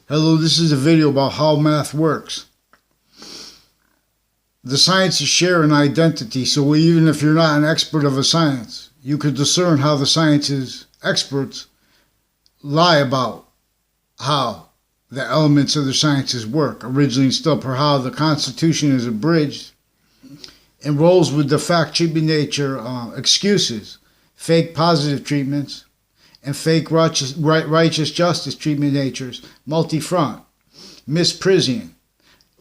Hello, this is a video about how math works. The sciences share an identity, so even if you're not an expert of a science, you could discern how the sciences experts lie about how the elements of the sciences work, originally and still per how the Constitution is abridged and rolls with the fact treatment nature excuses, fake positive treatments, and fake righteous justice treatment natures, multi-front, misprision,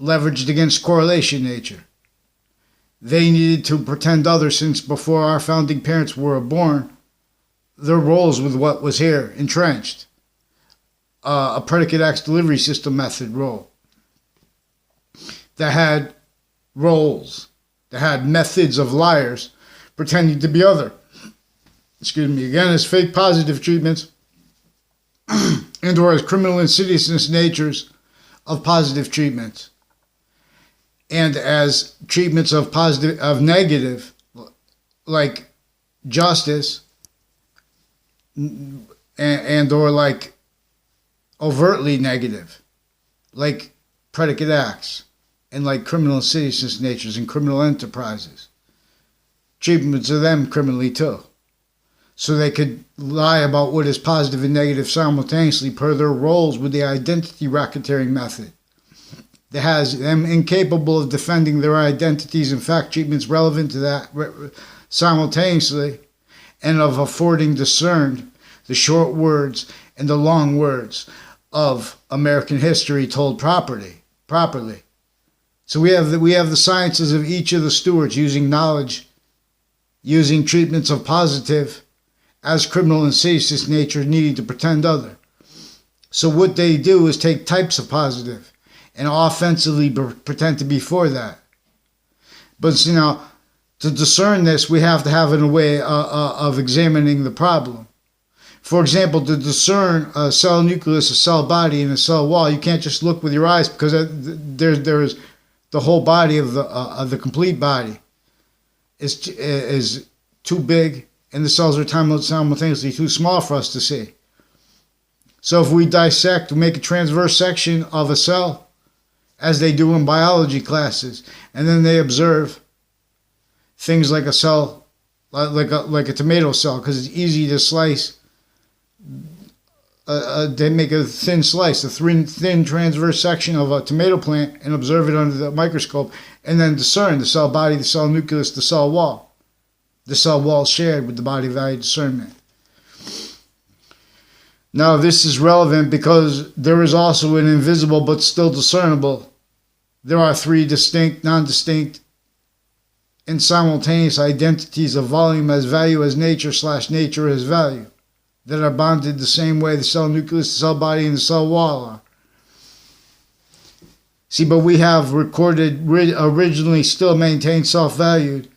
leveraged against correlation nature. They needed to pretend other since before our founding parents were born, their roles with what was here, entrenched. A predicate acts delivery system method role that had roles, that had methods of liars pretending to be other. Excuse me, again, as fake positive treatments and or as criminal insidiousness natures of positive treatments, and as treatments of positive of negative, like justice and or like overtly negative, like predicate acts and like criminal insidiousness natures and criminal enterprises. Treatments of them criminally too. So they could lie about what is positive and negative simultaneously per their roles with the identity racketeering method that has them incapable of defending their identities and fact treatments relevant to that simultaneously, and of affording discerned the short words and the long words of American history told properly. So we have the sciences of each of the stewards using knowledge, using treatments of positive as criminal insidiousness nature needing to pretend other. So what they do is take types of positive and offensively pretend to be for that. But to discern this, we have to have in a way of examining the problem. For example, to discern a cell nucleus, a cell body, and a cell wall, you can't just look with your eyes because there is the whole body of the complete body is too big, and the cells are simultaneously too small for us to see. So if we dissect, we make a transverse section of a cell, as they do in biology classes, and then they observe things like a cell, like a tomato cell, because it's easy to slice. They make a thin slice, a thin transverse section of a tomato plant, and observe it under the microscope, and then discern the cell body, the cell nucleus, the cell wall. The cell wall shared with the body value discernment. Now this is relevant because there is also an invisible but still discernible. There are three distinct, non-distinct, and simultaneous identities of volume as value as nature / nature as value that are bonded the same way the cell nucleus, the cell body, and the cell wall are. See, but we have recorded originally still maintained self-valued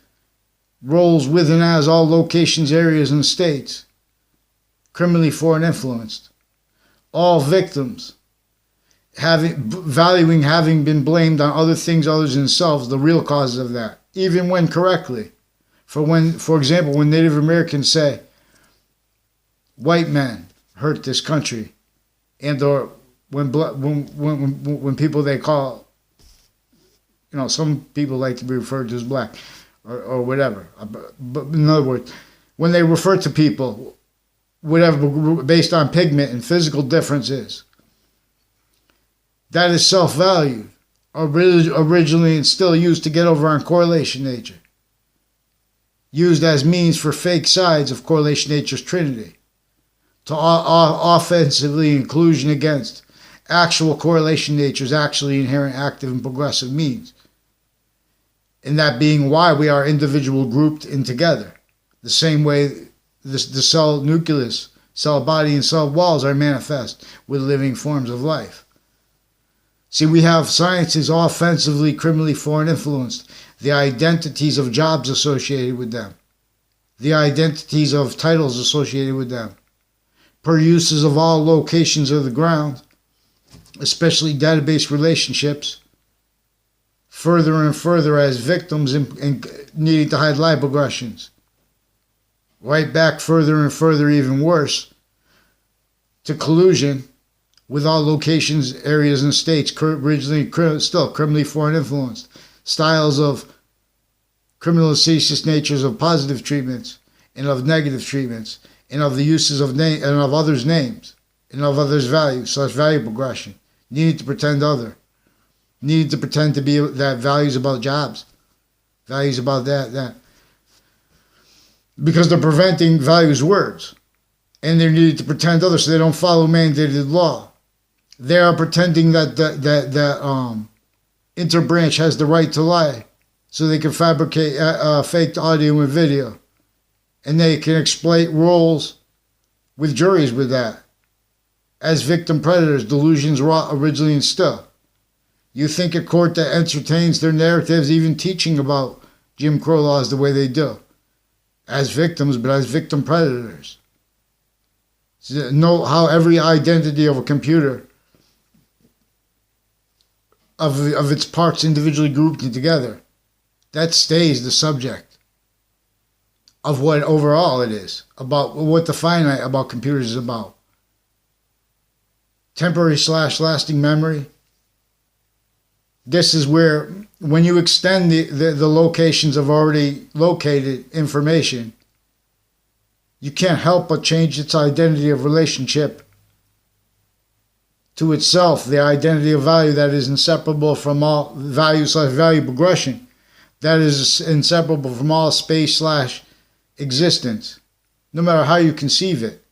roles with and as all locations, areas, and states, criminally foreign influenced. All victims, valuing having been blamed on other things other than themselves, the real causes of that, even when correctly. For example, when Native Americans say, white men hurt this country, and or when people they call, some people like to be referred to as black, or whatever. But in other words, when they refer to people, whatever, based on pigment and physical differences, that is self-valued, originally and still used to get over on correlation nature, used as means for fake sides of correlation nature's trinity, to offensively inclusion against actual correlation nature's actually inherent active and progressive means. And that being why we are individual grouped in together. The same way the cell nucleus, cell body, and cell walls are manifest with living forms of life. See, we have sciences offensively, criminally foreign influenced, the identities of jobs associated with them, the identities of titles associated with them, per uses of all locations of the ground, especially database relationships, further and further as victims and needing to hide life aggressions. Right back further and further, even worse, to collusion with all locations, areas, and states originally still criminally foreign influenced, styles of criminal and seditious natures of positive treatments and of negative treatments, and of the uses of name and of others' names, and of others' values, such value progression, needing to pretend other, needing to pretend to be that values about jobs, values about that. Because they're preventing values words, and they're needed to pretend others so they don't follow mandated law. They are pretending that interbranch has the right to lie, so they can fabricate faked audio and video, and they can exploit roles with juries with that. As victim predators, delusions wrought originally and still. You think a court that entertains their narratives, even teaching about Jim Crow laws the way they do, as victims, but as victim predators. So know how every identity of a computer, of its parts individually grouped together, that stays the subject of what overall it is, about what the finite about computers is about. Temporary / lasting memory. This is where, when you extend the locations of already located information, you can't help but change its identity of relationship to itself, the identity of value that is inseparable from all value / value progression, that is inseparable from all space / existence, no matter how you conceive it.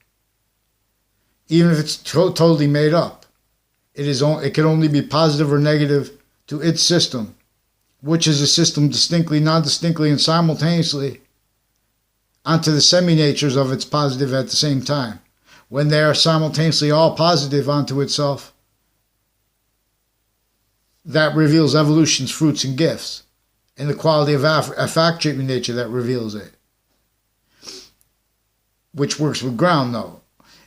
Even if it's totally made up, it can only be positive or negative to its system, which is a system distinctly, non-distinctly, and simultaneously onto the semi-natures of its positive at the same time. When they are simultaneously all positive onto itself, that reveals evolution's fruits and gifts, and the quality of a fact treatment nature that reveals it, which works with ground, though.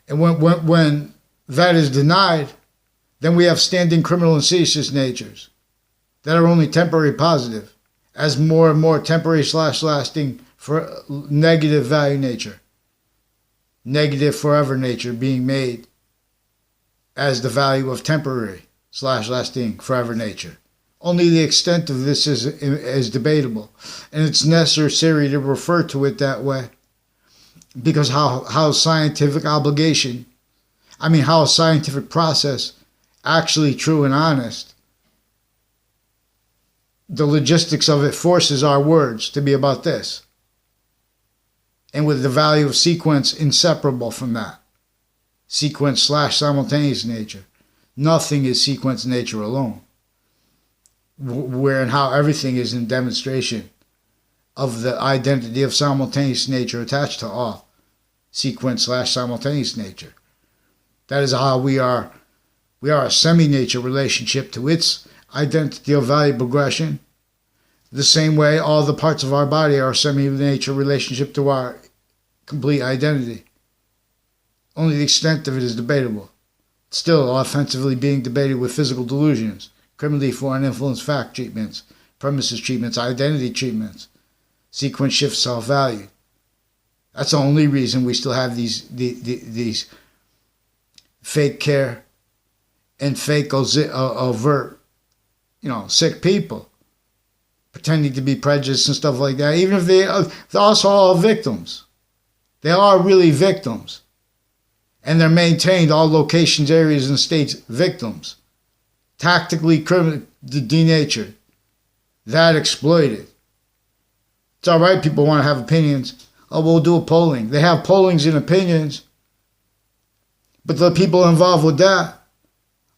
And when that is denied, then we have standing criminal and seditious natures that are only temporary positive, as more and more temporary / lasting for negative value nature, negative forever nature being made as the value of temporary / lasting forever nature. Only the extent of this is debatable, and it's necessary to refer to it that way, because how scientific obligation, how a scientific process actually true and honest, the logistics of it forces our words to be about this, and with the value of sequence inseparable from that. Sequence / simultaneous nature. Nothing is sequence nature alone. Where and how everything is in demonstration of the identity of simultaneous nature attached to all. Sequence / simultaneous nature. That is how we are a semi-nature relationship to its identity of value progression. The same way all the parts of our body are a semi-nature relationship to our complete identity. Only the extent of it is debatable. Still offensively being debated with physical delusions, criminally foreign influence fact treatments, premises treatments, identity treatments, sequence shift self-value. That's the only reason we still have these fake care and fake overt, sick people pretending to be prejudiced and stuff like that. Even if they're also all victims. They are really victims. And they're maintained, all locations, areas, and states, victims. Tactically denatured. That exploited. It's all right, people want to have opinions. Oh, we'll do a polling. They have pollings and opinions. But the people involved with that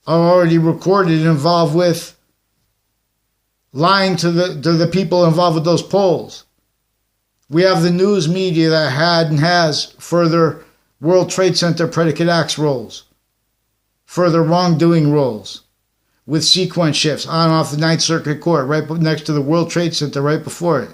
are already recorded and involved with lying to the people involved with those polls. We have the news media that had and has further World Trade Center predicate acts roles, further wrongdoing roles, with sequence shifts on and off the Ninth Circuit Court, right next to the World Trade Center, right before it,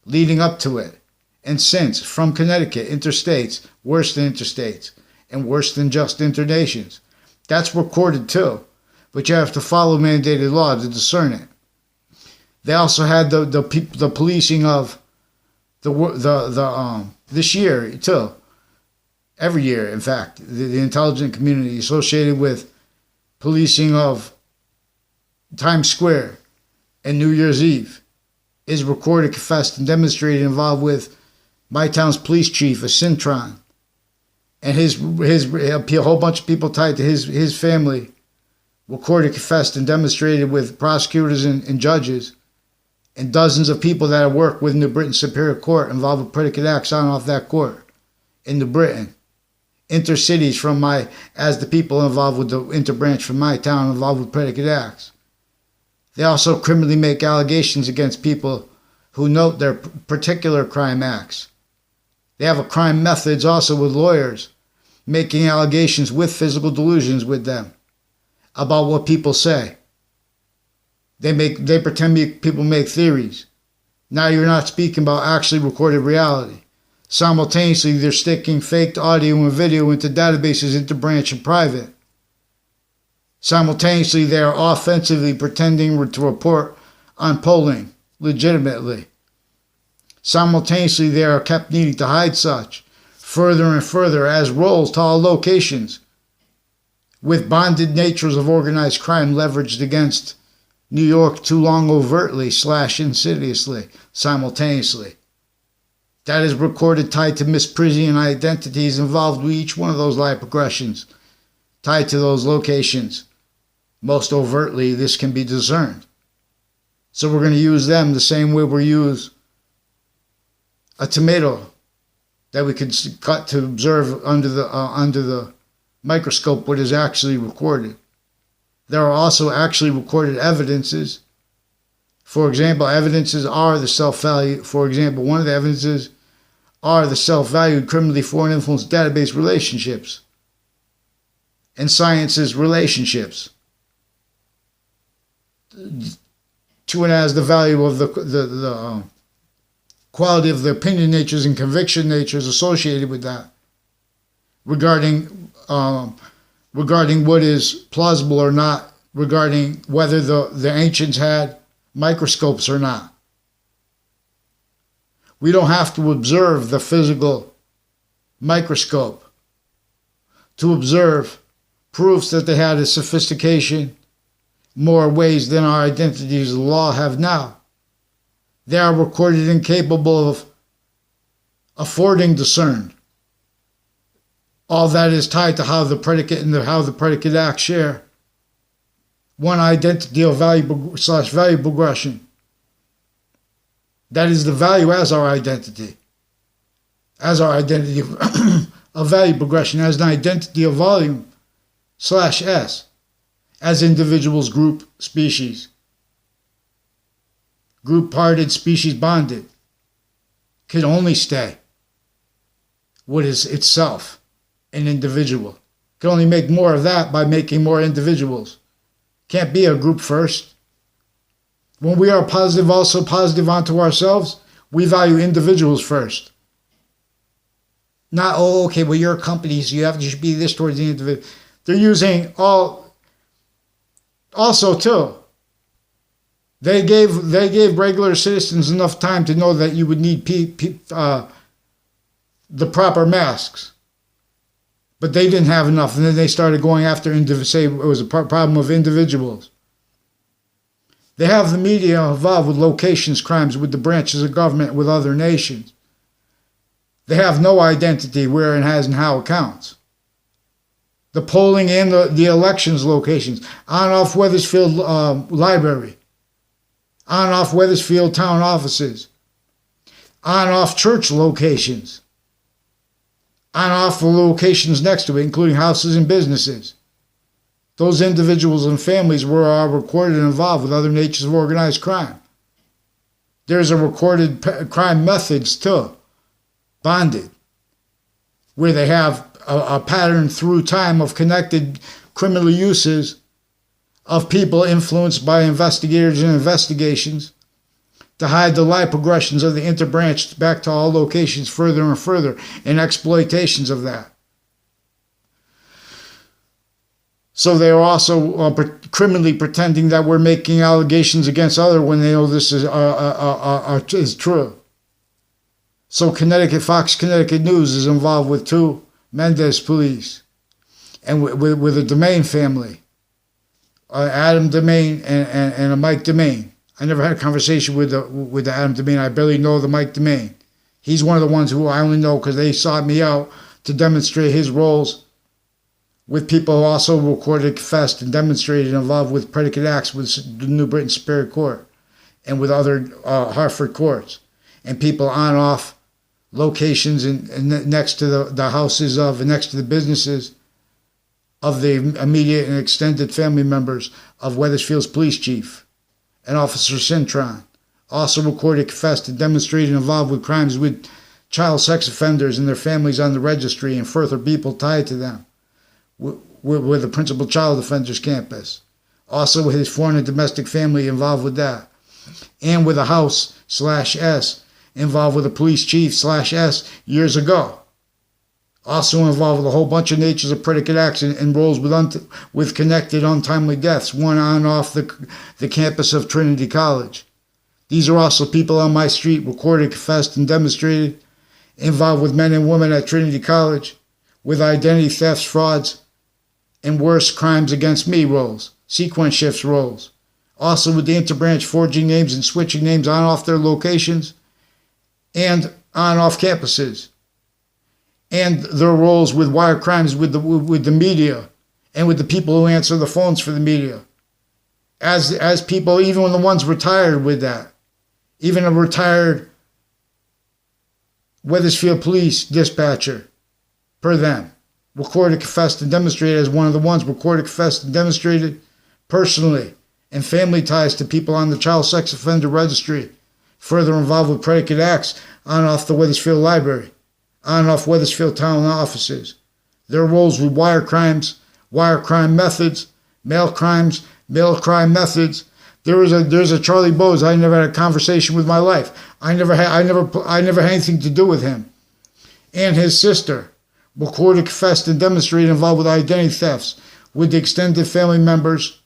leading up to it, and since, from Connecticut, interstates, worse than interstates, and worse than just internations. That's recorded too, but you have to follow mandated law to discern it. They also had the policing of this year too, every year, in fact, the intelligence community associated with policing of Times Square and New Year's Eve is recorded, confessed, and demonstrated involved with my town's police chief, a Cintron, and a whole bunch of people tied to his family, recorded, confessed, and demonstrated with prosecutors and judges, and dozens of people that have worked with New Britain Superior Court involved with predicate acts on and off that court in New Britain. Intercities as the people involved with the interbranch from my town involved with predicate acts. They also criminally make allegations against people who note their particular crime acts. They have a crime methods also with lawyers, making allegations with physical delusions with them about what people say. They pretend people make theories. Now you're not speaking about actually recorded reality. Simultaneously, they're sticking faked audio and video into databases interbranch and private. Simultaneously, they are offensively pretending to report on polling legitimately. Simultaneously, they are kept needing to hide such further and further as roles to all locations, with bonded natures of organized crime leveraged against New York too long overtly / insidiously simultaneously. That is recorded tied to misprision identities involved with each one of those life progressions, tied to those locations. Most overtly, this can be discerned. So we're going to use them the same way we use a tomato that we could cut to observe under the microscope what is actually recorded. There are also actually recorded evidences. For example, evidences are the self-value. For example, one of the evidences are the self-valued criminally foreign influence database relationships and sciences relationships. To and as the value of the quality of the opinion natures and conviction natures associated with that regarding what is plausible or not, regarding whether the ancients had microscopes or not. We don't have to observe the physical microscope to observe proofs that they had a sophistication more ways than our identities of the law have now. They are recorded and capable of affording discerned. All that is tied to how the predicate and how the predicate acts share one identity of value / value progression. That is the value as our identity. As our identity of value progression, as an identity of volume / S, as individuals, group, species. Group parted, species bonded, can only stay what is itself an individual. Can only make more of that by making more individuals. Can't be a group first. When we are positive, also positive onto ourselves, we value individuals first. Not, oh, okay, well, you're a company, so you should be this towards the individual. They're using also too. They gave regular citizens enough time to know that you would need the proper masks. But they didn't have enough, and then they started going after, say it was a problem of individuals. They have the media involved with locations crimes, with the branches of government, with other nations. They have no identity where it has and how it counts. The polling and the elections locations, on and off Wethersfield Library, on and off Wethersfield town offices, on and off church locations, on and off the locations next to it, including houses and businesses. Those individuals and families are recorded and involved with other natures of organized crime. There's a recorded crime methods too, bonded, where they have a pattern through time of connected criminal uses of people influenced by investigators and investigations to hide the life progressions of the interbranch back to all locations further and further, and exploitations of that. So they are also criminally pretending that we're making allegations against others when they know this is true. So Fox Connecticut News is involved with two Mendez police, and with a Domain family, Adam Domain and a Mike Domain. I never had a conversation with the Adam Domain. I barely know the Mike Domain. He's one of the ones who I only know because they sought me out to demonstrate his roles with people who also recorded, confessed, and demonstrated involved with predicate acts with the New Britain Superior Court and with other Hartford courts, and people on off locations and next to the houses of and next to the businesses of the immediate and extended family members of Wethersfield's police chief and Officer Cintron. Also recorded, confessed, and demonstrated involved with crimes with child sex offenders and their families on the registry and further people tied to them with the principal child offenders campus. Also with his foreign and domestic family involved with that. And with a house/S involved with a police chief/S years ago. Also involved with a whole bunch of natures of predicate acts and roles with connected untimely deaths, one on and off the campus of Trinity College. These are also people on my street, recorded, confessed, and demonstrated, involved with men and women at Trinity College, with identity thefts, frauds, and worse crimes against me roles, sequence shifts roles. Also with the interbranch forging names and switching names on off their locations and on off campuses. And their roles with wire crimes with the media and with the people who answer the phones for the media. As people, even when the ones retired with that, even a retired Wethersfield police dispatcher, per them, recorded, confessed, and demonstrated as one of the ones recorded, confessed, and demonstrated personally and family ties to people on the child sex offender registry, further involved with predicate acts on and off the Wethersfield library, on and off Wethersfield town offices. Their roles with wire crimes, wire crime methods, mail crimes, mail crime methods. There's a Charlie Bowes. I never had a conversation with my life. I never had anything to do with him. And his sister, recorded, confessed, and demonstrated involved with identity thefts with the extended family members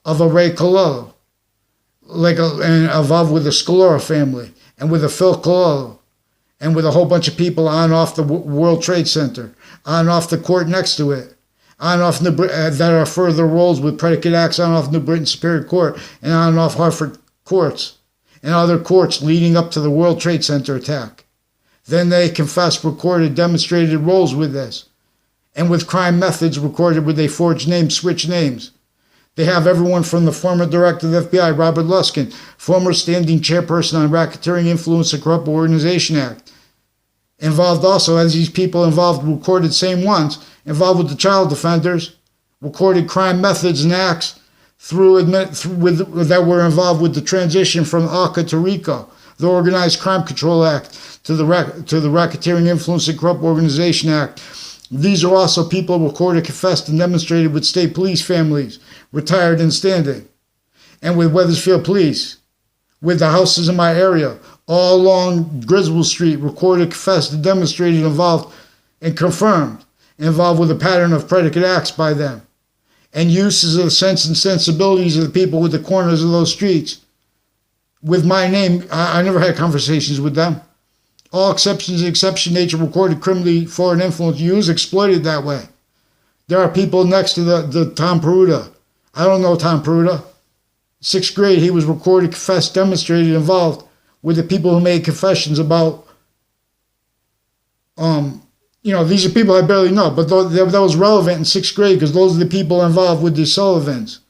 of a Ray Colello, and involved with the Scalora family and with the Phil Colello, and with a whole bunch of people on and off the World Trade Center, on and off the court next to it, on and off that are further roles with predicate acts on and off New Britain Superior Court and on and off Hartford courts and other courts leading up to the World Trade Center attack. Then they confessed, recorded, demonstrated roles with this, and with crime methods recorded where they forged names, switched names. They have everyone from the former director of the FBI, Robert Luskin, former standing chairperson on Racketeering, Influence, and Corrupt Organization Act. Involved also, as these people involved, recorded same ones, involved with the child offenders, recorded crime methods and acts that were involved with the transition from ACA to RICO, the Organized Crime Control Act, to the Racketeering, Influence, and Corrupt Organization Act. These are also people recorded, confessed, and demonstrated with state police families, retired and standing, and with Wethersfield Police, with the houses in my area, all along Griswold Street, recorded, confessed, and demonstrated, involved and confirmed, involved with a pattern of predicate acts by them, and uses of the sense and sensibilities of the people with the corners of those streets. With my name, I never had conversations with them. All exceptions and exception nature recorded criminally foreign influence used, exploited that way. There are people next to the Tom Peruta. I don't know Tom Peruta. 6th grade, he was recorded, confessed, demonstrated, involved with the people who made confessions about, these are people I barely know, but that was relevant in 6th grade because those are the people involved with the Sullivans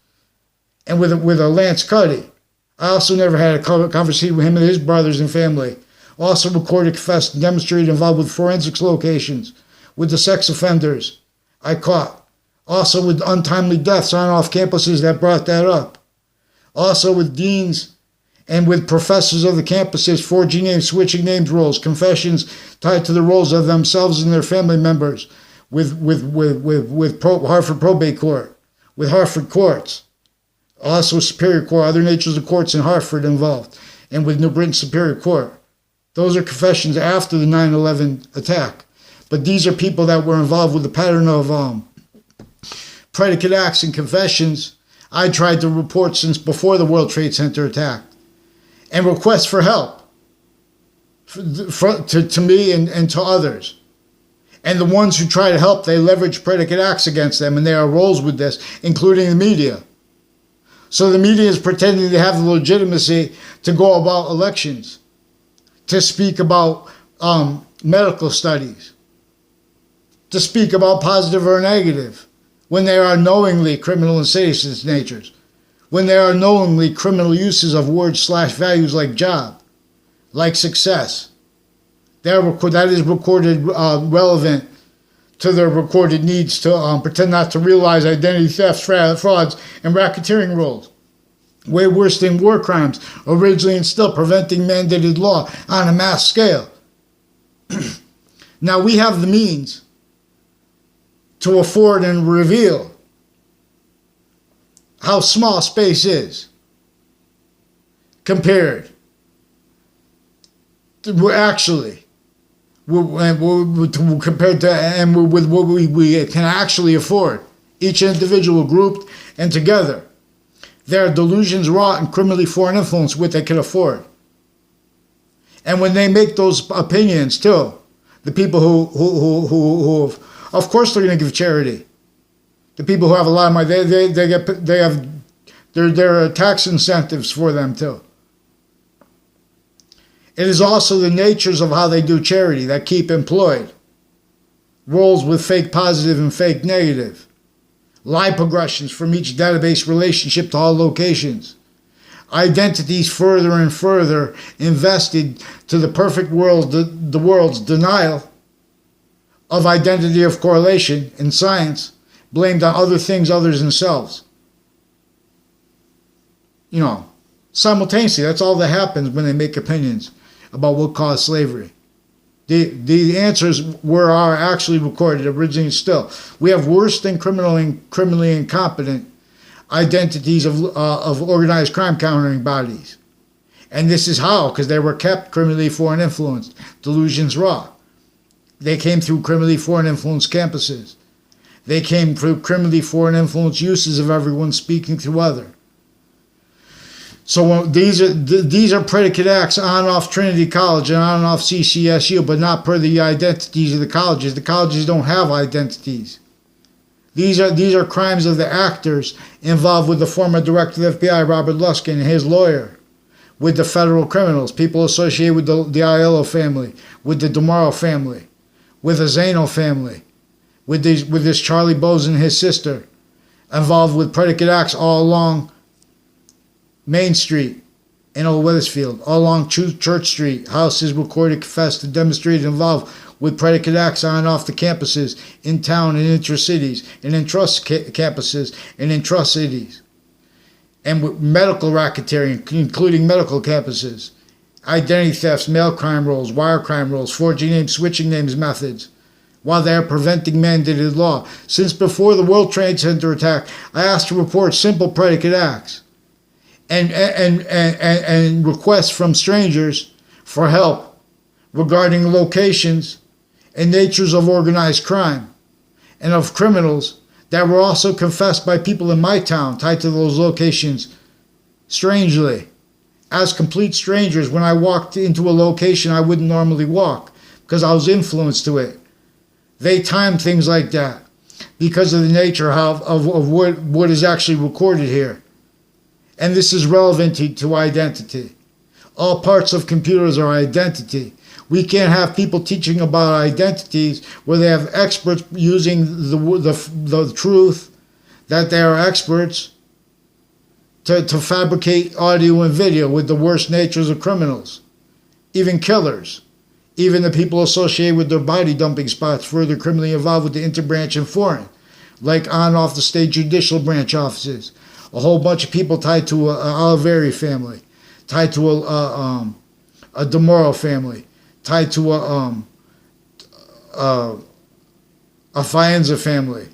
and with a Lance Cuddy. I also never had a conversation with him and his brothers and family. Also recorded, confessed, and demonstrated, involved with forensics locations, with the sex offenders I caught. Also with untimely deaths on and off campuses that brought that up. Also with deans and with professors of the campuses forging names, switching names roles, confessions tied to the roles of themselves and their family members, with Hartford Probate Court, with Hartford courts. Also Superior Court, other natures of courts in Hartford involved, and with New Britain Superior Court. Those are confessions after the 9/11 attack. But these are people that were involved with the pattern of predicate acts and confessions I tried to report since before the World Trade Center attack. And requests for help to me and to others. And the ones who try to help, they leverage predicate acts against them, and there are roles with this, including the media. So the media is pretending to have the legitimacy to go about elections, to speak about medical studies, to speak about positive or negative, when there are knowingly criminal and seditious natures, when there are knowingly criminal uses of words/values like job, like success. That is recorded relevant to their recorded needs to pretend not to realize identity thefts, frauds, and racketeering roles. Way worse than war crimes, originally and still preventing mandated law on a mass scale. Now we have the means to afford and reveal how small space is compared to actually compared to and with what we can actually afford, each individual grouped and together. There are delusions wrought and criminally foreign influence what they can afford. And when they make those opinions too, the people who of course they're going to give charity. The people who have a lot of money, there are tax incentives for them too. It is also the natures of how they do charity that keep employed. Roles with fake positive and fake negative. Lie progressions from each database relationship to all locations. Identities further and further invested to the perfect world, the world's denial of identity of correlation in science, blamed on other things other than themselves. You know, simultaneously, that's all that happens when they make opinions about what caused slavery. The answers are actually recorded originally still. We have worse than criminally incompetent identities of organized crime countering bodies. And this is how, because they were kept criminally foreign influenced. Delusions raw. They came through criminally foreign influenced campuses. They came through criminally foreign influenced uses of everyone speaking through other. So these are predicate acts on and off Trinity College and on and off CCSU, but not per the identities of the colleges. The colleges don't have identities. These are crimes of the actors involved with the former director of the FBI, Robert Luskin, and his lawyer, with the federal criminals, people associated with the Aiello family, with the DeMauro family, with the Zano family, with this Charlie Bose and his sister, involved with predicate acts all along Main Street in Old Wethersfield, all along Church Street. Houses recorded, confessed, and demonstrated involved with predicate acts on and off the campuses, in town and intra-cities, and in trust campuses and in trust cities. And with medical racketeering, including medical campuses, identity thefts, mail crime rolls, wire crime rolls, forging names, switching names methods, while they are preventing mandated law. Since before the World Trade Center attack, I asked to report simple predicate acts and requests from strangers for help regarding locations and natures of organized crime and of criminals that were also confessed by people in my town tied to those locations strangely, as complete strangers when I walked into a location I wouldn't normally walk because I was influenced to it. They timed things like that because of the nature of what is actually recorded here. And this is relevant to identity. All parts of computers are identity. We can't have people teaching about identities where they have experts using the truth that they are experts to fabricate audio and video with the worst natures of criminals, even killers, even the people associated with their body dumping spots further criminally involved with the interbranch and foreign, like on and off the state judicial branch offices. A whole bunch of people tied to a Oliveri family, tied to a DeMauro family, tied to a Faenza family,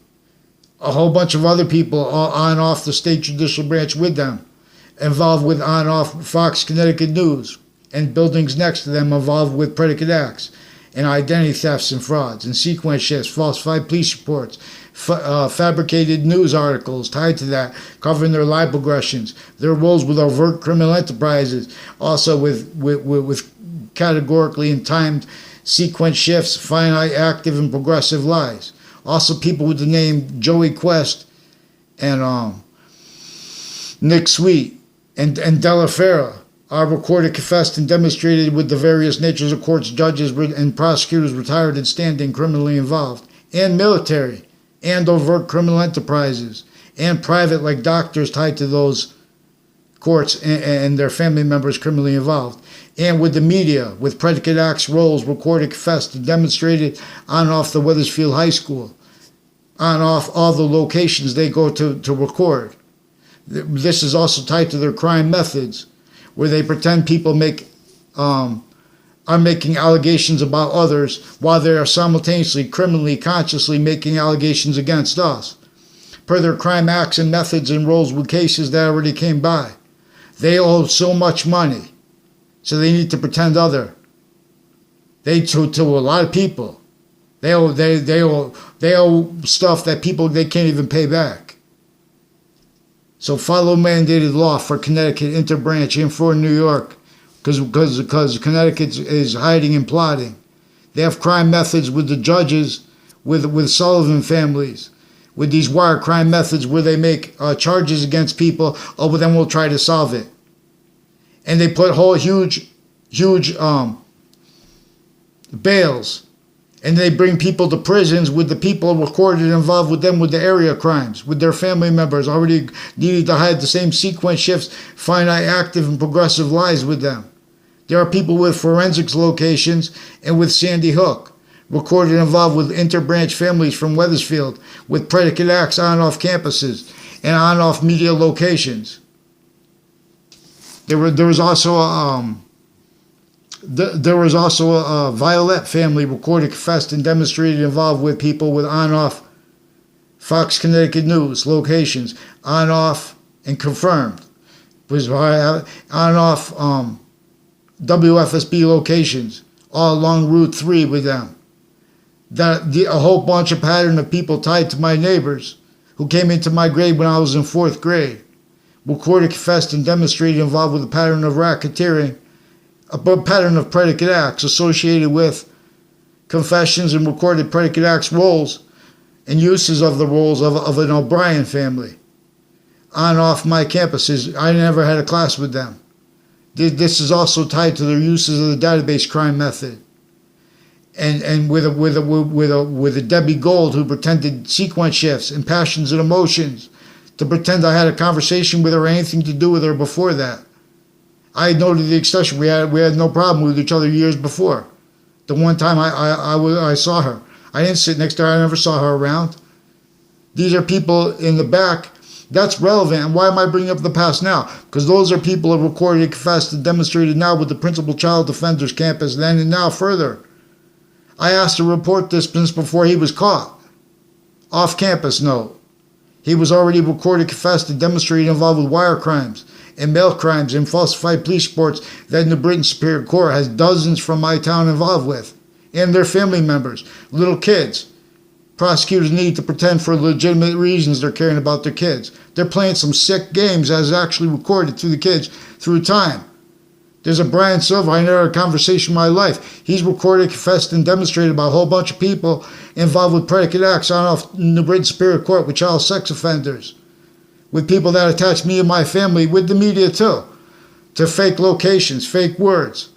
a whole bunch of other people on and off the state judicial branch with them, involved with on and off Fox Connecticut News, and buildings next to them involved with predicate acts, and identity thefts and frauds, and sequence shifts, falsified police reports, fabricated news articles tied to that, covering their lie progressions, their roles with overt criminal enterprises, also with categorically and timed sequence shifts, finite, active, and progressive lies. Also, people with the name Joey Quest and Nick Sweet and Della Fera are recorded, confessed, and demonstrated with the various natures of courts, judges, and prosecutors retired and standing criminally involved, and military, and overt criminal enterprises, and private, like doctors tied to those courts and their family members criminally involved, and with the media, with predicate acts roles recorded, confessed, and demonstrated on and off the Wethersfield High School, on and off all the locations they go to record. This is also tied to their crime methods, where they pretend people are making allegations about others while they are simultaneously criminally consciously making allegations against us. Per their crime acts and methods and roles with cases that already came by. They owe so much money, so they need to pretend other. They to a lot of people. They owe stuff that people they can't even pay back. So follow mandated law for Connecticut, interbranch, and for New York, because Connecticut is hiding and plotting. They have crime methods with the judges, with Sullivan families, with these wire crime methods where they make charges against people. Oh, but then we'll try to solve it. And they put whole huge bails. And they bring people to prisons with the people recorded involved with them with the area crimes, with their family members already needing to hide the same sequence shifts, finite, active, and progressive lies with them. There are people with forensics locations and with Sandy Hook, recorded involved with interbranch families from Wethersfield, with predicate acts on and off campuses and on and off media locations. There was also a Violet family recorded, confessed, and demonstrated involved with people with on-off Fox Connecticut News locations, on-off and confirmed. Was on-off WFSB locations, all along Route 3 with them. A whole bunch of pattern of people tied to my neighbors who came into my grade when I was in 4th grade. Recorded, confessed, and demonstrated involved with a pattern of racketeering, a pattern of predicate acts associated with confessions and recorded predicate acts roles and uses of the roles of an O'Brien family on and off my campuses. I never had a class with them. This is also tied to their uses of the database crime method. And with a Debbie Gold who pretended sequence shifts and passions and emotions to pretend I had a conversation with her or anything to do with her before that. I had noted the extension. We had no problem with each other years before. The one time I saw her, I didn't sit next to her. I never saw her around. These are people in the back. That's relevant. And why am I bringing up the past now? Because those are people who have recorded, confessed, and demonstrated now with the Principal Child Defenders Campus then and now further. I asked to report this since before he was caught. Off-campus note. He was already recorded, confessed, and demonstrated involved with wire crimes and mail crimes and falsified police reports that New Britain Superior Court has dozens from my town involved with, and their family members, little kids. Prosecutors need to pretend for legitimate reasons they're caring about their kids. They're playing some sick games as actually recorded to the kids through time. There's a Brian Silver, I never had a conversation in my life. He's recorded, confessed, and demonstrated about a whole bunch of people involved with predicate acts on off New Britain Superior Court with child sex offenders, with people that attach me and my family, with the media too, to fake locations, fake words,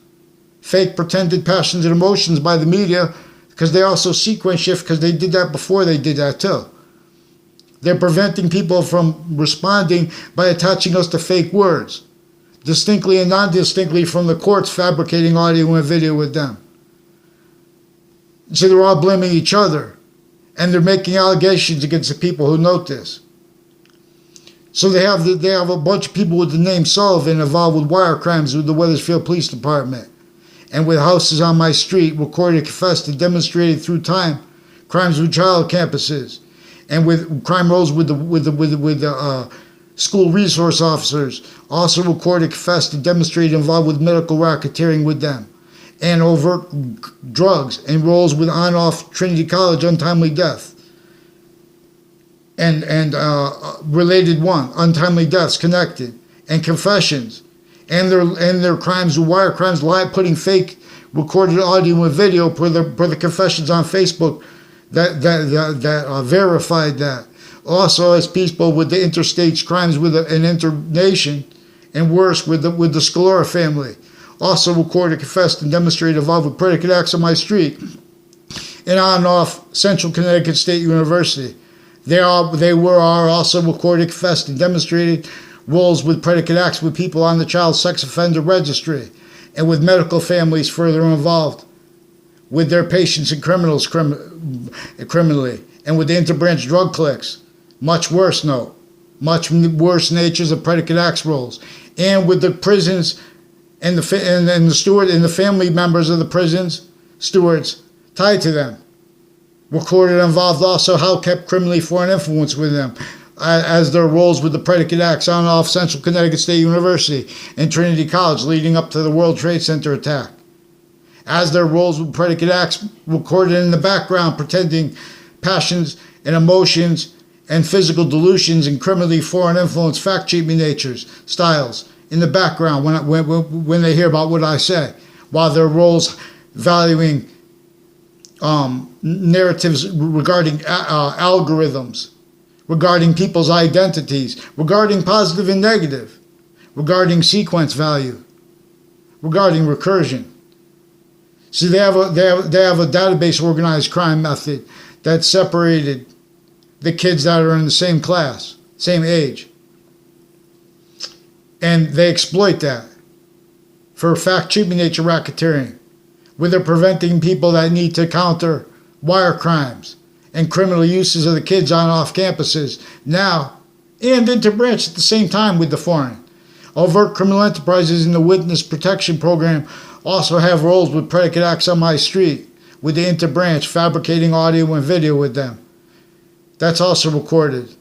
fake pretended passions and emotions by the media, because they also sequence shift because they did that before they did that too. They're preventing people from responding by attaching us to fake words, distinctly and non-distinctly from the courts fabricating audio and video with them. So they're all blaming each other, and they're making allegations against the people who note this. So they have a bunch of people with the name Sullivan involved with wire crimes with the Wethersfield Police Department, and with houses on my street recorded, confessed, and demonstrated through time crimes with child campuses, and with crime roles with the school resource officers, also recorded, confessed, and demonstrated involved with medical racketeering with them, and overt drugs, and roles with on-off Trinity College untimely death, and related one, untimely deaths connected, and confessions, and their crimes with wire crimes, putting fake recorded audio and video per the confessions on Facebook that verified that. Also, as people with the interstate crimes with an internation, and worse with the Scalora family. Also recorded, confessed, and demonstrated involved with predicate acts on my street and on and off Central Connecticut State University. They are also recorded, confessed, and demonstrated roles with predicate acts with people on the child sex offender registry and with medical families further involved with their patients and criminals criminally and with the interbranch drug cliques. Much worse natures of predicate acts roles, and with the prisons and the steward and the family members of the prisons stewards tied to them. Recorded involved also how kept criminally foreign influence with them, as their roles with the predicate acts on and off Central Connecticut State University and Trinity College leading up to the World Trade Center attack. As their roles with predicate acts recorded in the background, pretending passions and emotions and physical delusions and criminally foreign influence fact-cheating natures, styles in the background when they hear about what I say, while their roles valuing narratives regarding algorithms, regarding people's identities, regarding positive and negative, regarding sequence value, regarding recursion. See, they have a database organized crime method that separated the kids that are in the same class, same age. And they exploit that for fact-cheating nature racketeering, where they're preventing people that need to counter wire crimes and criminal uses of the kids on off campuses now and interbranch at the same time with the foreign. Overt criminal enterprises in the witness protection program also have roles with predicate acts on my street with the interbranch fabricating audio and video with them. That's also recorded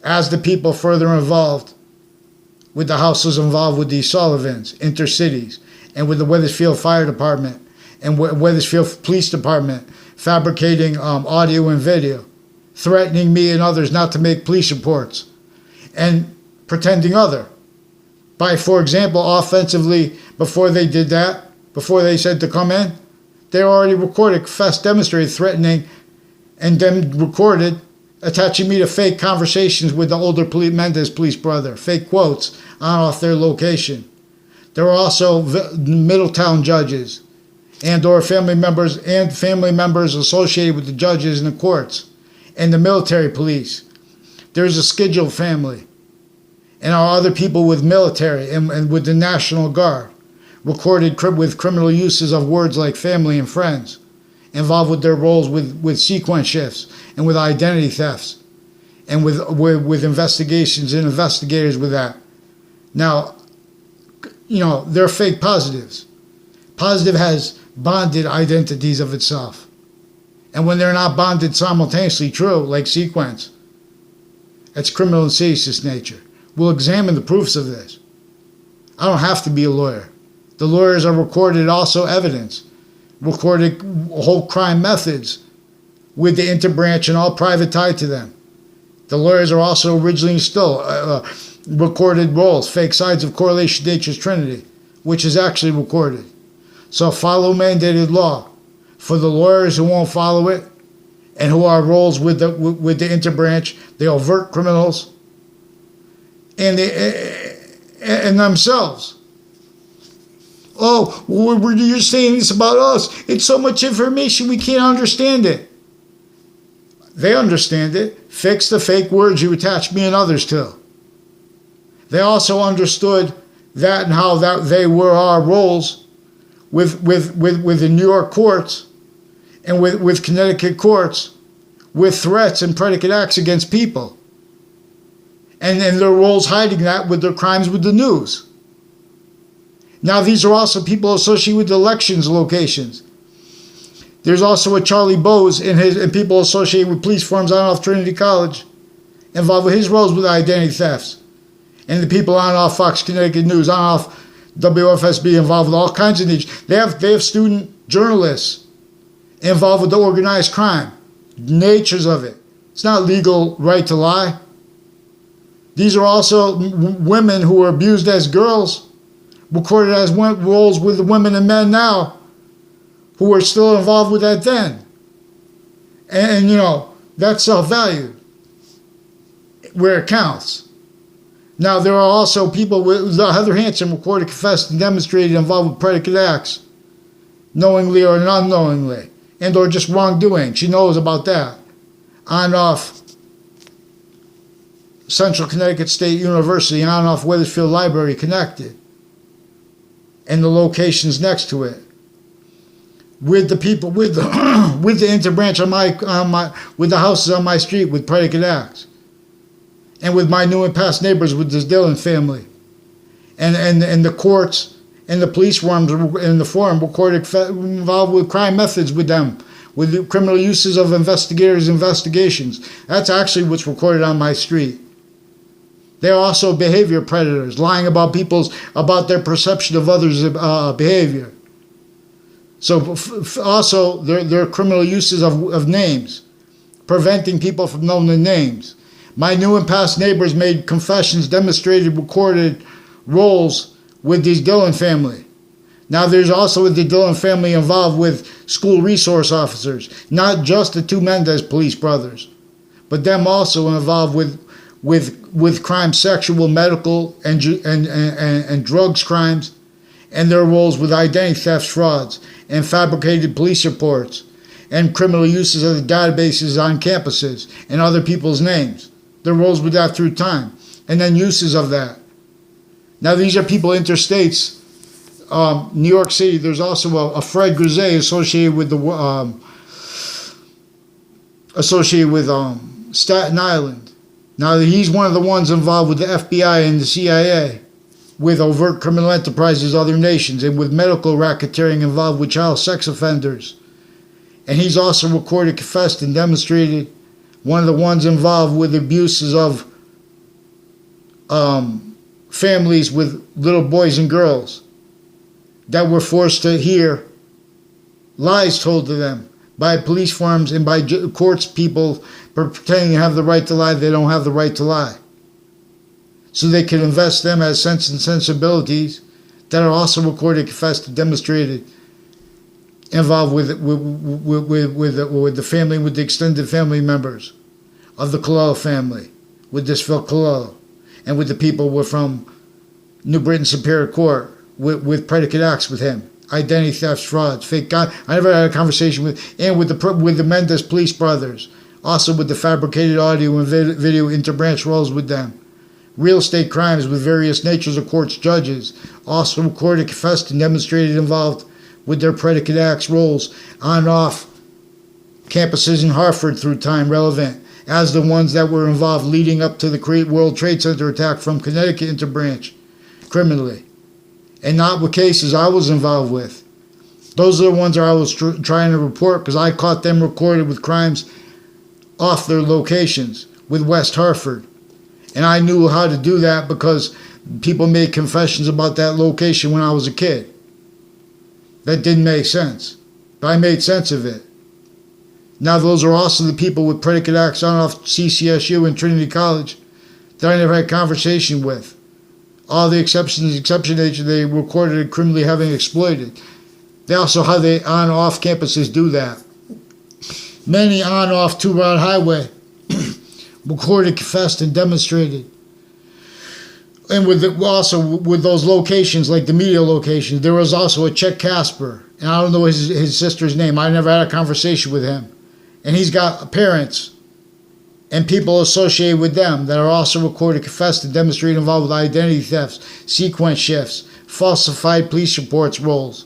as the people further involved with the houses involved with the Sullivans, Intercities, and with the Wethersfield Fire Department and Wethersfield Police Department fabricating audio and video, threatening me and others not to make police reports, and pretending other. By, for example, offensively, before they did that, before they said to come in, they already recorded, confessed, demonstrated, threatening, and then recorded attaching me to fake conversations with the older Mendez police brother, fake quotes on off their location. There were also Middletown judges or family members associated with the judges in the courts and the military police. There's a scheduled family and our other people with military and with the National Guard recorded with criminal uses of words like family and friends, involved with their roles with sequence shifts and with identity thefts and with investigations and investigators with that. Now, they're fake positives. Positive has bonded identities of itself. And when they're not bonded simultaneously true, like sequence, that's criminal and seditious nature. We'll examine the proofs of this. I don't have to be a lawyer. The lawyers are recorded also evidence, recorded whole crime methods with the interbranch and all private tied to them. The lawyers are also originally still recorded roles, fake sides of correlation nature's trinity, which is actually recorded. So follow mandated law. For the lawyers who won't follow it and who are roles with the interbranch, the overt criminals, and themselves. Oh, you're saying this about us. It's so much information we can't understand it. They understand it. Fix the fake words you attach me and others to. They also understood that and how that they were our roles with the New York courts and with Connecticut courts with threats and predicate acts against people. And their roles hiding that with their crimes with the news. Now, these are also people associated with elections locations. There's also a Charlie Bowes and people associated with police forms on and off Trinity College involved with his roles with identity thefts. And the people on and off Fox Connecticut News, on and off WFSB involved with all kinds of needs. They have student journalists involved with the organized crime. Natures of it. It's not legal right to lie. These are also women who were abused as girls, recorded as roles with the women and men now, who were still involved with that then. And you know, that's self-value where it counts. Now, there are also people with Heather Hansen recorded, confessed, and demonstrated involved with predicate acts, knowingly or unknowingly, and or just wrongdoing. She knows about that. On and off Central Connecticut State University, and on and off Wethersfield Library, connected, and the locations next to it. With the people, with the with the interbranch with the houses on my street with predicate acts, and with my new and past neighbors with this Dillon family, and the courts and the police forums in the forum recorded involved with crime methods with them, with the criminal uses of investigators' investigations. That's actually what's recorded on my street. They're also behavior predators, lying about their perception of others' behavior. So also, there are criminal uses of names, preventing people from knowing the names. My new and past neighbors made confessions, demonstrated, recorded roles with these Dillon family. Now, there's also with the Dillon family involved with school resource officers, not just the two Mendez police brothers, but them also involved with crime, sexual, medical, and drugs crimes, and their roles with identity theft, frauds, and fabricated police reports, and criminal uses of the databases on campuses and other people's names. Their roles with that through time, and then uses of that. Now, these are people interstates. New York City, there's also a Fred Grisey associated with Staten Island. Now, he's one of the ones involved with the FBI and the CIA, with overt criminal enterprises, other nations, and with medical racketeering involved with child sex offenders. And he's also recorded, confessed, and demonstrated one of the ones involved with abuses of families with little boys and girls that were forced to hear lies told to them by police forums and by courts people pretending to have the right to lie. They don't have the right to lie. So they can invest them as sense and sensibilities that are also recorded, confessed, and demonstrated, involved with the family, with the extended family members of the Colello family, with this Phil Colello, and with the people who were from New Britain Superior Court, with predicate acts with him, identity thefts, frauds, fake God. I never had a conversation with the Mendez police brothers, also with the fabricated audio and video interbranch roles with them. Real estate crimes with various natures of courts, judges, also recorded, confessed, and demonstrated involved with their predicate acts roles on and off campuses in Hartford through time relevant, as the ones that were involved leading up to the World Trade Center attack from Connecticut interbranch criminally, and not with cases I was involved with. Those are the ones that I was trying to report because I caught them recorded with crimes off their locations with West Hartford. And I knew how to do that because people made confessions about that location when I was a kid. That didn't make sense, but I made sense of it. Now, those are also the people with predicate acts on off CCSU and Trinity College that I never had conversation with. All the exception nature they recorded criminally having exploited. They also how they on-off campuses do that. Many on-off two-route highway recorded, confessed, and demonstrated. And also with those locations, like the media locations, there was also a Chet Casper, and I don't know his sister's name. I never had a conversation with him. And he's got parents and people associated with them that are also recorded, confessed, and demonstrated involved with identity thefts, sequence shifts, falsified police reports roles,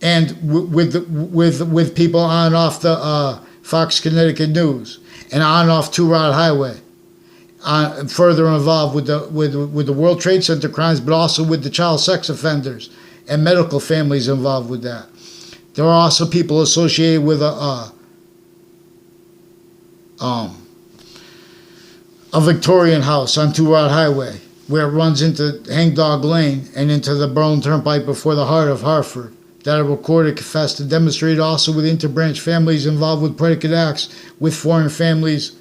and with people on and off the Fox Connecticut News and on and off two-route highway. Further involved with the World Trade Center crimes, but also with the child sex offenders and medical families involved with that. There are also people associated with a Victorian house on two-route highway, where it runs into Hangdog Lane and into the Berlin Turnpike before the heart of Hartford, that are recorded, confessed, and demonstrated also with interbranch families involved with predicate acts with foreign families,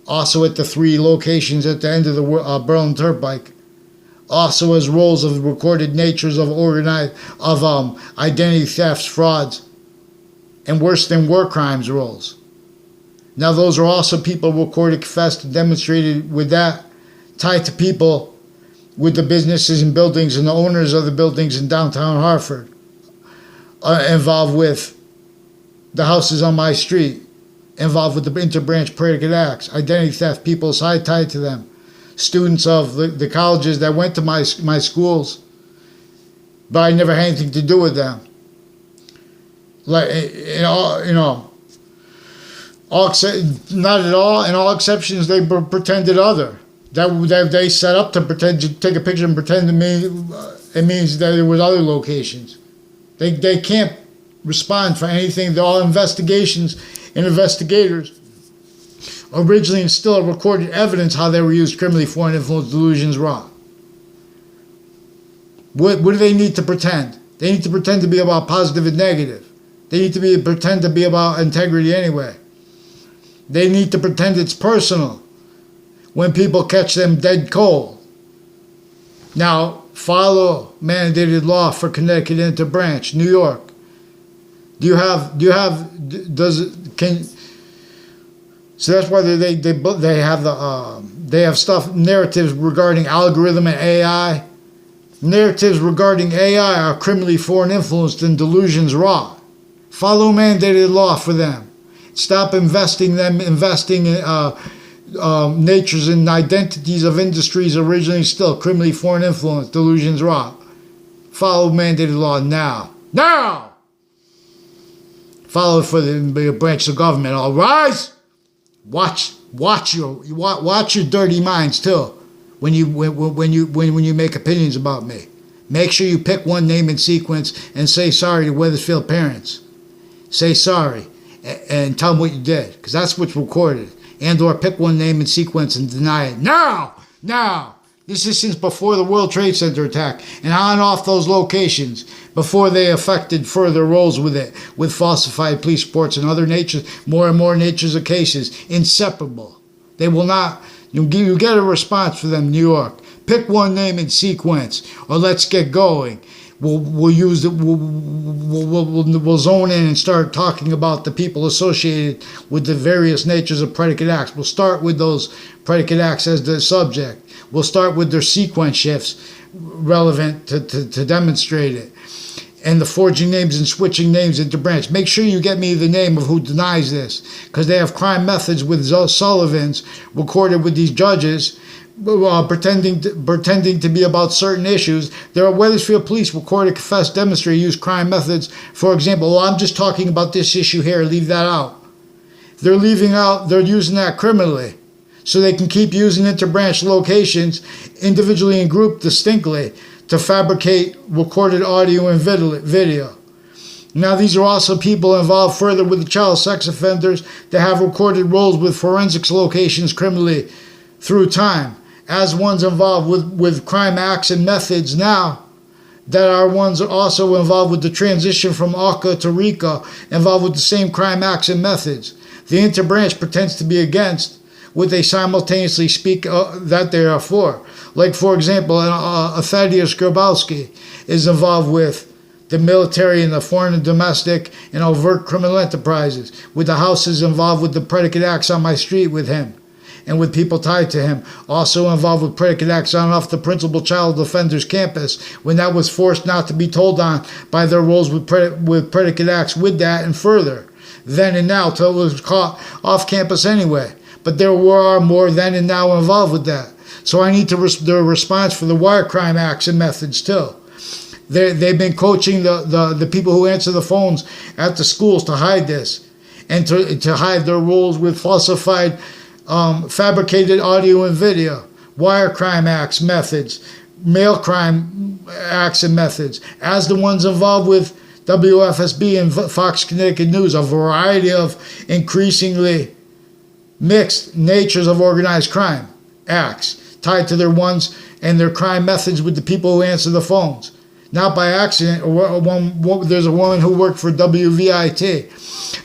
also at the 3 locations at the end of the Berlin Turnpike. Also as roles of recorded natures of identity thefts, frauds, and worse than war crimes roles. Now those are also people recorded, confessed, and demonstrated with that, tied to people with the businesses and buildings and the owners of the buildings in downtown Hartford, involved with the houses on my street, involved with the interbranch predicate acts, identity theft, people tied to them, students of the colleges that went to my schools, but I never had anything to do with them. Like, not at all. In all exceptions, they pretended other. That they set up to pretend to take a picture and pretend to me. It means that there was other locations. They can't respond for anything. They're all investigations and investigators. Originally and still recorded evidence how they were used criminally for and influence delusions wrong. What do they need to pretend? They need to pretend to be about positive and negative. They need to pretend to be about integrity anyway. They need to pretend it's personal when people catch them dead cold. Now, follow mandated law for Connecticut interbranch, New York. So that's why they have stuff, narratives regarding algorithm and AI. Narratives regarding AI are criminally foreign influenced and delusions raw. Follow mandated law for them. Stop investing in natures and identities of industries originally still criminally foreign influence, delusions raw. Follow mandated law now. Now! Follow for the branch of government. All rise. Watch your dirty minds too. When you make opinions about me, make sure you pick one name in sequence and say sorry to Wethersfield parents. Say sorry and tell them what you did, because that's what's recorded. And or pick one name in sequence and deny it. Now! This is since before the World Trade Center attack and on and off those locations, before they affected further roles with it, with falsified police reports and other natures, more and more natures of cases, inseparable. They will not, you get a response for them, New York. Pick one name in sequence, or let's get going. We'll use it. We'll zone in and start talking about the people associated with the various natures of predicate acts. We'll start with those predicate acts as the subject. We'll start with their sequence shifts relevant to demonstrate it, and the forging names and switching names into branch. Make sure you get me the name of who denies this, because they have crime methods with Sullivans recorded with these judges. Pretending to be about certain issues. There are Wethersfield police recorded, confessed, demonstrate, use crime methods. For example, I'm just talking about this issue here, leave that out. They're using that criminally. So they can keep using interbranch locations individually and grouped distinctly to fabricate recorded audio and video. Now these are also people involved further with the child sex offenders that have recorded roles with forensics locations criminally through time, as ones involved with crime acts and methods now, that are ones also involved with the transition from ACA to RICA, involved with the same crime acts and methods. The interbranch pretends to be against what they simultaneously speak that they are for. Like, for example, Thaddeus Grabowski is involved with the military and the foreign and domestic and overt criminal enterprises, with the houses involved with the predicate acts on my street with him, and with people tied to him, also involved with predicate acts on off the principal child offender's campus, when that was forced not to be told on by their roles with predicate acts with that and further, then and now, till it was caught off campus anyway. But there were more then and now involved with that. So I need their response for the wire crime acts and methods too. They've been coaching the people who answer the phones at the schools to hide this, and to hide their roles with falsified fabricated audio and video, wire crime acts, methods, mail crime acts and methods, as the ones involved with WFSB and Fox Connecticut News, a variety of increasingly mixed natures of organized crime acts tied to their ones and their crime methods with the people who answer the phones. Not by accident, there's a woman who worked for WVIT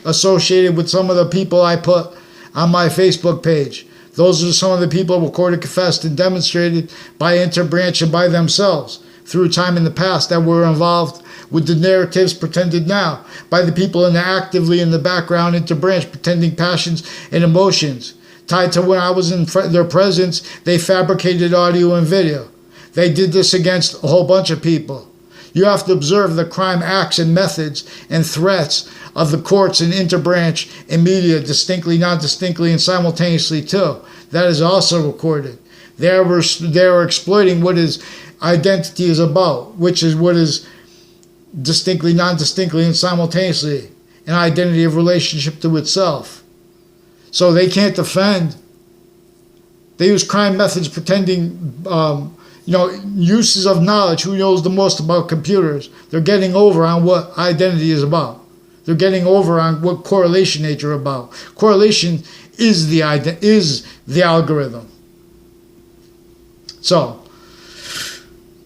associated with some of the people I put on my Facebook page. Those are some of the people recorded, confessed, and demonstrated by interbranch and by themselves. through time in the past that were involved with the narratives pretended now by the people actively in the background interbranch pretending passions and emotions. Tied to when I was in their presence, they fabricated audio and video. They did this against a whole bunch of people. You have to observe the crime acts and methods and threats of the courts and interbranch and media distinctly, non-distinctly, and simultaneously too. That is also recorded. They are exploiting what his identity is about, which is what is distinctly, non-distinctly, and simultaneously an identity of relationship to itself. So they can't defend. They use crime methods pretending, uses of knowledge. Who knows the most about computers? They're getting over on what identity is about. They're getting over on what correlation nature about. Correlation is the algorithm. So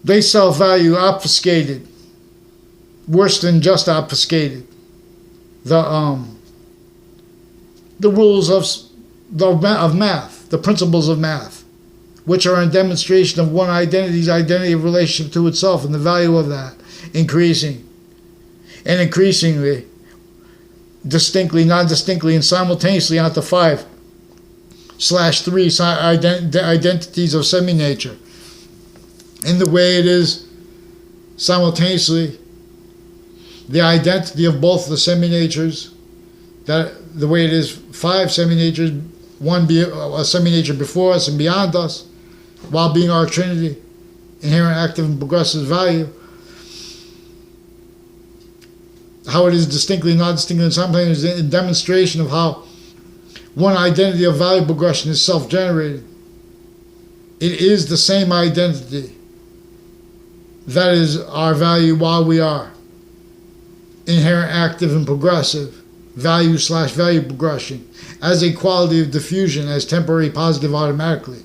they self-value obfuscated, worse than just obfuscated. The rules of math, the principles of math, which are a demonstration of one identity's identity of relationship to itself and the value of that increasing and increasingly, distinctly, non-distinctly, and simultaneously onto 5/3 identities of semi-nature. In the way it is simultaneously the identity of both the semi-natures, that the way it is 5 semi-natures, one be a semi-nature before us and beyond us, while being our trinity, inherent, active, and progressive value. How it is distinctly, non-distinctly, and sometimes a demonstration of how one identity of value progression is self-generated. It is the same identity that is our value while we are inherent, active, and progressive. Value/value progression as a quality of diffusion, as temporary positive automatically.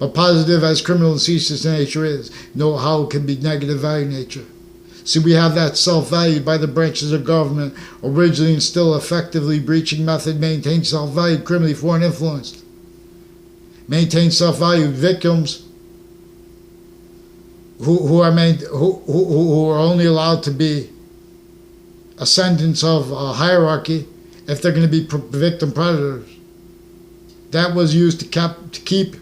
But positive as criminal and ceaseless nature is, know how it can be negative value nature. See, we have that self-value by the branches of government, originally and still effectively breaching method, maintain self-value, criminally foreign influenced. Maintain self-value victims who are only allowed to be ascendants of a hierarchy if they're going to be victim predators. That was used to keep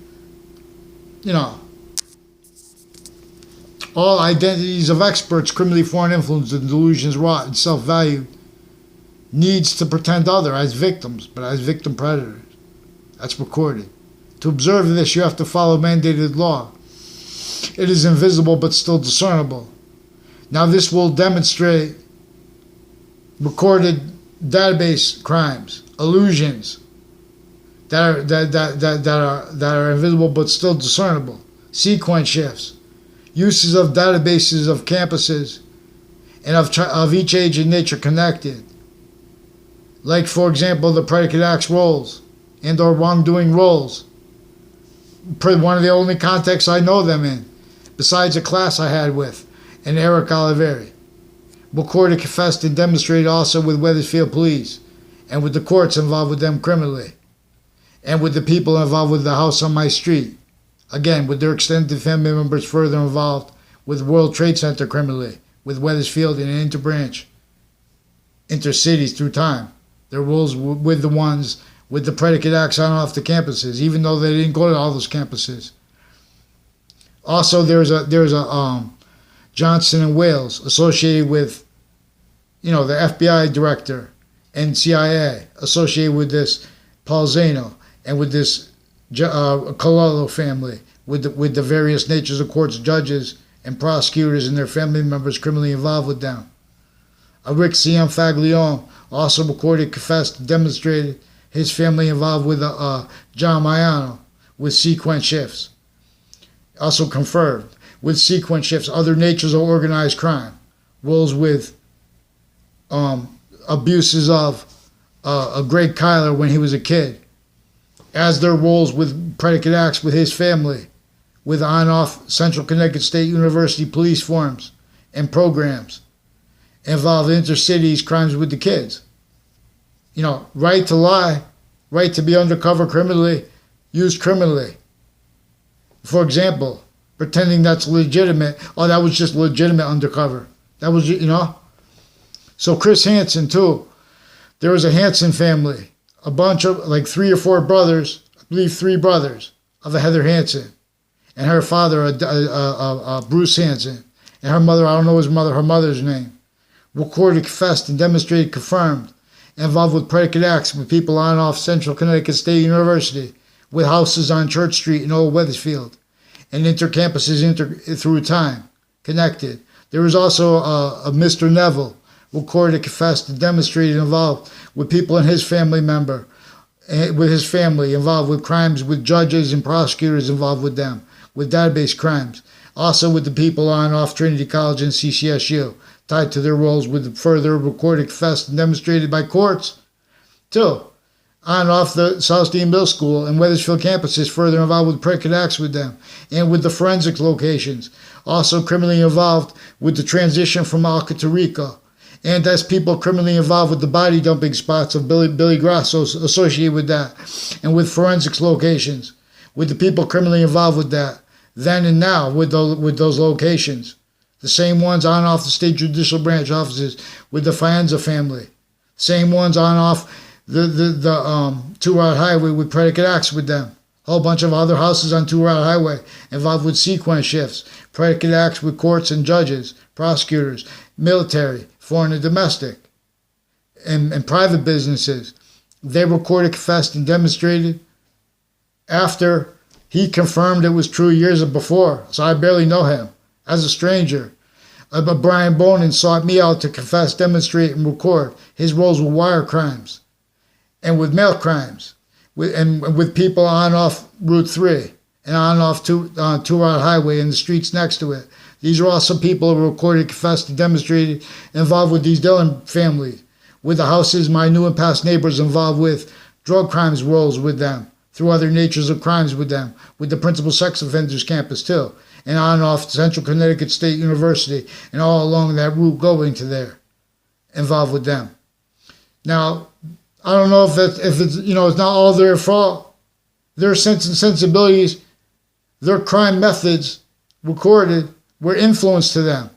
all identities of experts, criminally foreign influence, and delusions wrought and self-value needs to pretend other as victims, but as victim predators. That's recorded. To observe this, you have to follow mandated law. It is invisible but still discernible. Now this will demonstrate recorded database crimes, illusions that are invisible but still discernible, sequence shifts, uses of databases of campuses and of each age and nature connected, like for example the predicate acts roles and or wrongdoing roles. One of the only contexts I know them in, besides a class I had with, and Eric Oliveri. Recorded, confessed, and demonstrated also with Wethersfield police, and with the courts involved with them criminally, and with the people involved with the house on my street. Again, with their extended family members further involved with World Trade Center criminally, with Wethersfield and interbranch, intercities through time. Their roles with the ones with the predicate acts on and off the campuses, even though they didn't go to all those campuses. Also, there's a Johnson and Wales associated with, the FBI director and CIA associated with this Paul Zano and with this Cololo family, with the various natures of courts, judges, and prosecutors and their family members criminally involved with them. Rick C.M. Faglione also recorded, confessed, demonstrated his family involved with John Maiano with sequence shifts. Also confirmed with sequence shifts, other natures of organized crime, roles with abuses of Greg Kyler when he was a kid, as their roles with predicate acts with his family, with on-off Central Connecticut State University police forms and programs, involve intercities crimes with the kids. Right to lie, right to be undercover criminally, used criminally. For example, pretending that's legitimate. Oh, that was just legitimate undercover. That was, So Chris Hansen, too. There was a Hansen family, a bunch of, like 3 or 4 brothers, I believe 3 brothers, of a Heather Hansen. And her father, Bruce Hansen. And her mother, I don't know her mother's name. Recorded, confessed, and demonstrated, confirmed, involved with predicate acts with people on and off Central Connecticut State University, with houses on Church Street in Old Wethersfield, and intercampuses through time, connected. There was also a Mr. Neville, recorded, confessed, and demonstrated, involved with people in his family involved with crimes, with judges and prosecutors involved with them, with database crimes. Also with the people on and off Trinity College and CCSU, tied to their roles with further recorded, confessed, and demonstrated by courts. 2. On and off the Southstein Middle School and Wethersfield campuses, further involved with predicate acts with them, and with the forensics locations. Also criminally involved with the transition from Alca to Rico. And as people criminally involved with the body dumping spots of Billy Grosso associated with that, and with forensics locations, with the people criminally involved with that, then and now with those locations. The same ones on and off the state judicial branch offices with the Faenza family. Same ones on and off the 2 Route Highway with predicate acts with them. A whole bunch of other houses on 2 Route Highway involved with sequence shifts, predicate acts with courts and judges, prosecutors, military, foreign and domestic, and private businesses. They recorded, confessed, and demonstrated after he confirmed it was true years before, so I barely know him, as a stranger. But Brian Bonin sought me out to confess, demonstrate, and record his roles with wire crimes and with mail crimes, with people on and off Route 3 and on and off 2 Route Highway and the streets next to it. These are also people who recorded, confessed, and demonstrated involved with these Dillon families, with the houses my new and past neighbors involved with drug crimes roles with them, through other natures of crimes with them, with the principal sex offenders campus too, and on and off Central Connecticut State University, and all along that route going to there, involved with them. Now, I don't know if it's it's not all their fault. Their sense and sensibilities, their crime methods recorded were influenced to them.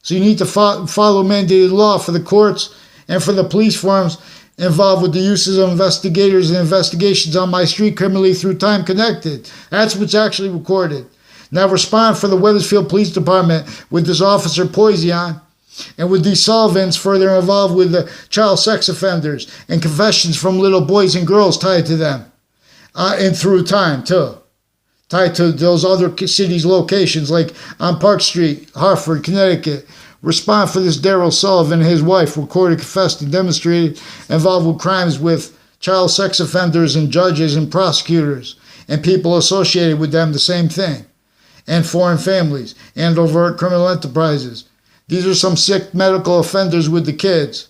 So you need to follow mandated law for the courts and for the police forms involved with the uses of investigators and investigations on my street criminally through time connected. That's what's actually recorded. Now respond for the Wethersfield Police Department with this officer Poison and with these Sullivans further involved with the child sex offenders and confessions from little boys and girls tied to them. And through time too. Tied to those other cities' locations like on Park Street, Hartford, Connecticut. Respond for this Daryl Sullivan and his wife, recorded, confessed, and demonstrated involved with crimes with child sex offenders and judges and prosecutors and people associated with them, the same thing, and foreign families and overt criminal enterprises. These are some sick medical offenders with the kids.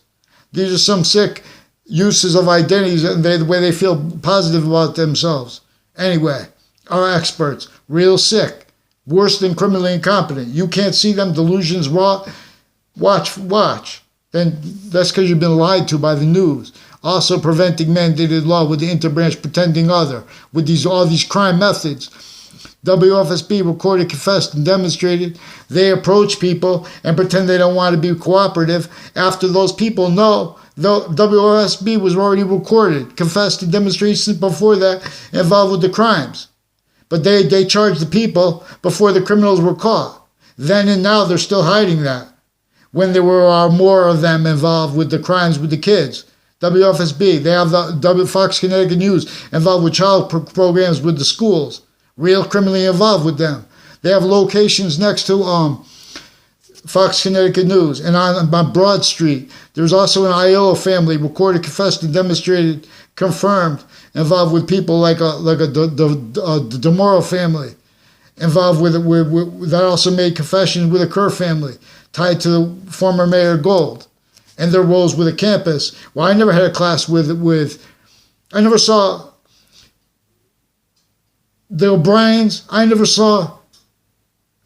These are some sick uses of identities and the way they feel positive about themselves. Anyway, our experts, real sick. Worse than criminally incompetent. You can't see them, delusions raw. Watch. Then that's because you've been lied to by the news. Also preventing mandated law with the interbranch pretending other, with all these crime methods. WFSB recorded, confessed, and demonstrated. They approach people and pretend they don't want to be cooperative after those people know the WFSB was already recorded, confessed, and demonstrated since before that involved with the crimes. But they charged the people before the criminals were caught. Then and now they're still hiding that. When there were more of them involved with the crimes with the kids. WFSB, they have the Fox Connecticut News involved with child programs with the schools. Real criminally involved with them. They have locations next to Fox Connecticut News. And on Broad Street, there's also an Aiello family recorded, confessed, and demonstrated, confirmed, involved with people like the DeMoro family, involved with that also made confessions with a Kerr family, tied to former Mayor Gold, and their roles with the campus. Well, I never had a class with I never saw the O'Briens. I never saw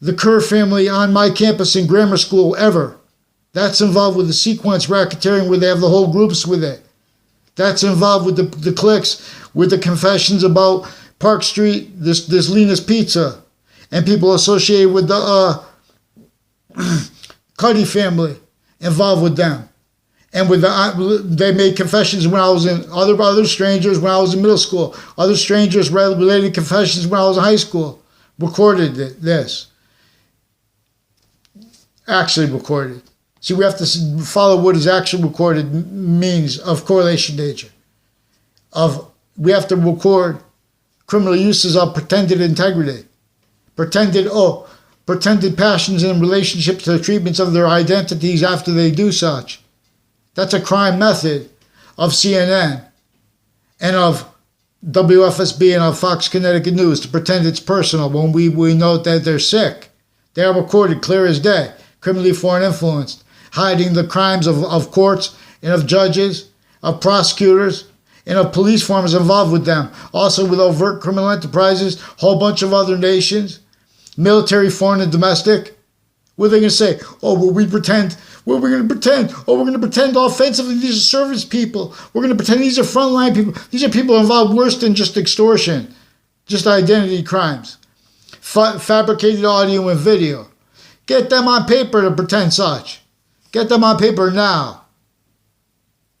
the Kerr family on my campus in grammar school ever. That's involved with the sequence racketeering where they have the whole groups with it. That's involved with the cliques, with the confessions about Park Street, this Lena's Pizza, and people associated with the Cuddy family involved with them. And with they made confessions when I was in other strangers when I was in middle school. Other strangers related confessions when I was in high school. Recorded this. Actually recorded. See, we have to follow what is actually recorded means of correlation nature. We have to record criminal uses of pretended integrity, pretended passions in relationship to the treatments of their identities after they do such. That's a crime method of CNN and of WFSB and of Fox Connecticut News, to pretend it's personal when we know that they're sick. They are recorded clear as day, criminally foreign influenced, hiding the crimes of courts and of judges, of prosecutors, and of police forms involved with them. Also with overt criminal enterprises, whole bunch of other nations, military, foreign, and domestic. What are they going to say? Oh, well, we pretend. What are we going to pretend? Oh, we're going to pretend offensively these are service people. We're going to pretend these are frontline people. These are people involved worse than just extortion, just identity crimes. Fabricated audio and video. Get them on paper to pretend such. Get them on paper now.